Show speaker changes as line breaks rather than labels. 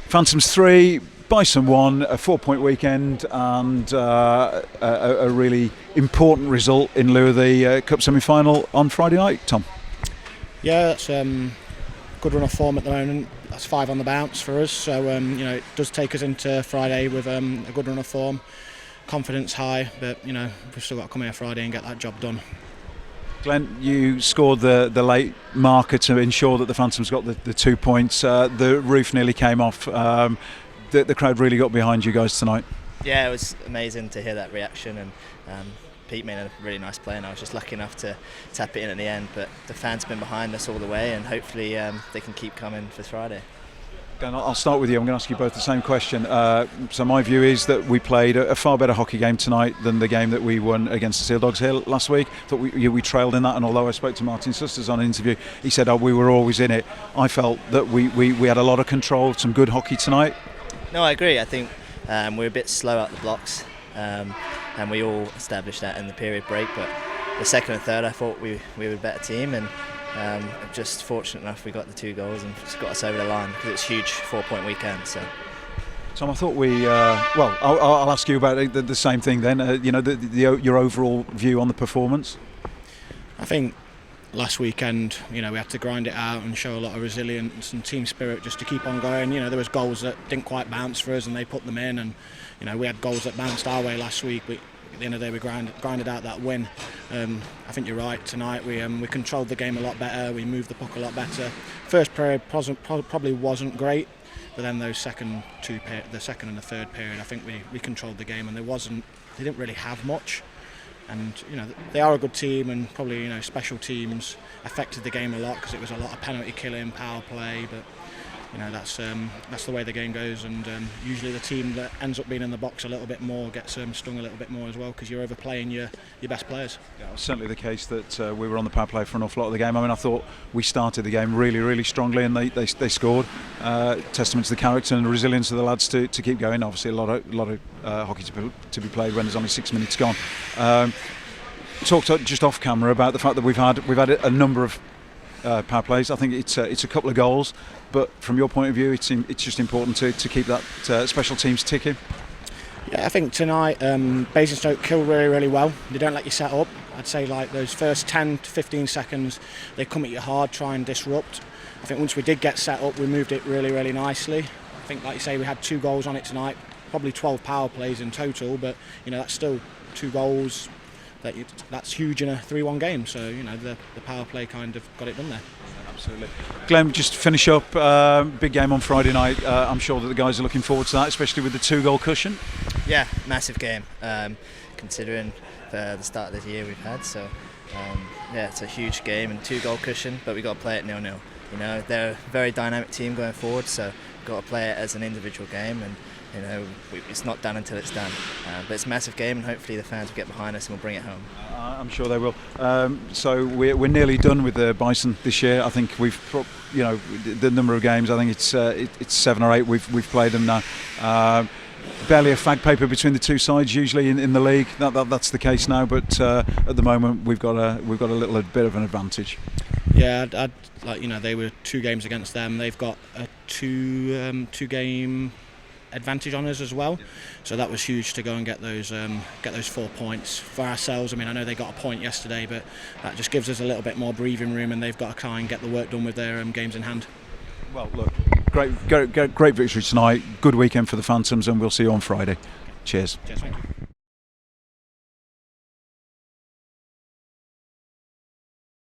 Phantoms 3, Bison 1, a 4-point weekend, and a really important result in lieu of the Cup semi-final on Friday night, Tom.
Yeah, that's good run of form at the moment. That's 5 on the bounce for us, so it does take us into Friday with a good run of form. Confidence high, but we've still got to come here Friday and get that job done.
Glenn, you scored the late marker to ensure that the Phantoms got the 2 points. The roof nearly came off. The crowd really got behind you guys tonight.
Yeah, it was amazing to hear that reaction, and Pete made a really nice play, and I was just lucky enough to tap it in at the end. But the fans have been behind us all the way, and hopefully they can keep coming for Friday.
Glenn, I'll start with you. I'm going to ask you both the same question. So my view is that we played a far better hockey game tonight than the game that we won against the Seal Dogs here last week. Thought we trailed in that, and although I spoke to Martin Susters on an interview, he said we were always in it. I felt that we had a lot of control, some good hockey tonight.
No, I agree. I think we were a bit slow out the blocks, and we all established that in the period break. But the second and third, I thought we were a better team, and just fortunate enough we got the 2 goals and just got us over the line, because it's a huge 4-point weekend. So,
Tom, I thought I'll ask you about the same thing then. Your overall view on the performance.
I think last weekend, we had to grind it out and show a lot of resilience and team spirit just to keep on going. There was goals that didn't quite bounce for us, and they put them in, and we had goals that bounced our way last week. At the end of the day, we grinded out that win. I think you're right. Tonight we controlled the game a lot better. We moved the puck a lot better. First period probably wasn't great, but then those the second and the third period, I think we controlled the game, and they didn't really have much. And they are a good team, and probably special teams affected the game a lot, because it was a lot of penalty killing, power play. But that's the way the game goes, and usually the team that ends up being in the box a little bit more gets stung a little bit more as well, because you're overplaying your best players.
Yeah, it was certainly the case that we were on the power play for an awful lot of the game. I mean, I thought we started the game really, really strongly, and they scored. Testament to the character and the resilience of the lads to keep going. Obviously, a lot of hockey to be played when there's only 6 minutes gone. Talked just off camera about the fact that we've had a number of power plays. I think it's a couple of goals, but from your point of view, it's just important to keep that special teams ticking.
Yeah, I think tonight Basingstoke killed really, really well. They don't let you set up. I'd say like those first 10 to 15 seconds, they come at you hard, try and disrupt. I think once we did get set up, we moved it really, really nicely. I think, like you say, we had 2 goals on it tonight, probably 12 power plays in total, but that's still 2 goals. That's huge in a 3-1 game, so the power play kind of got it done there.
Absolutely. Glenn, just to finish up, big game on Friday night. I'm sure that the guys are looking forward to that, especially with the 2-goal cushion.
Yeah, massive game, considering the start of the year we've had. So yeah, it's a huge game and 2-goal cushion, but we've got to play it 0-0. They're a very dynamic team going forward, so we've got to play it as an individual game, and it's not done until it's done. But it's a massive game, and hopefully the fans will get behind us and we'll bring it home.
I'm sure they will. So we're nearly done with the Bison this year. I think we've, the number of games. I think it's 7 or 8. We've played them now. Barely a fag paper between the two sides usually in the league. That's the case now. But at the moment we've got a little bit of an advantage.
Yeah, they were 2 games against them. They've got a two game advantage on us as well, so that was huge to go and get those 4 points for ourselves. I mean, I know they got a point yesterday, but that just gives us a little bit more breathing room, and they've got to try and get the work done with their games in hand.
Well, look, great victory tonight. Good weekend for the Phantoms, and we'll see you on Friday. Cheers.
Cheers, thank you.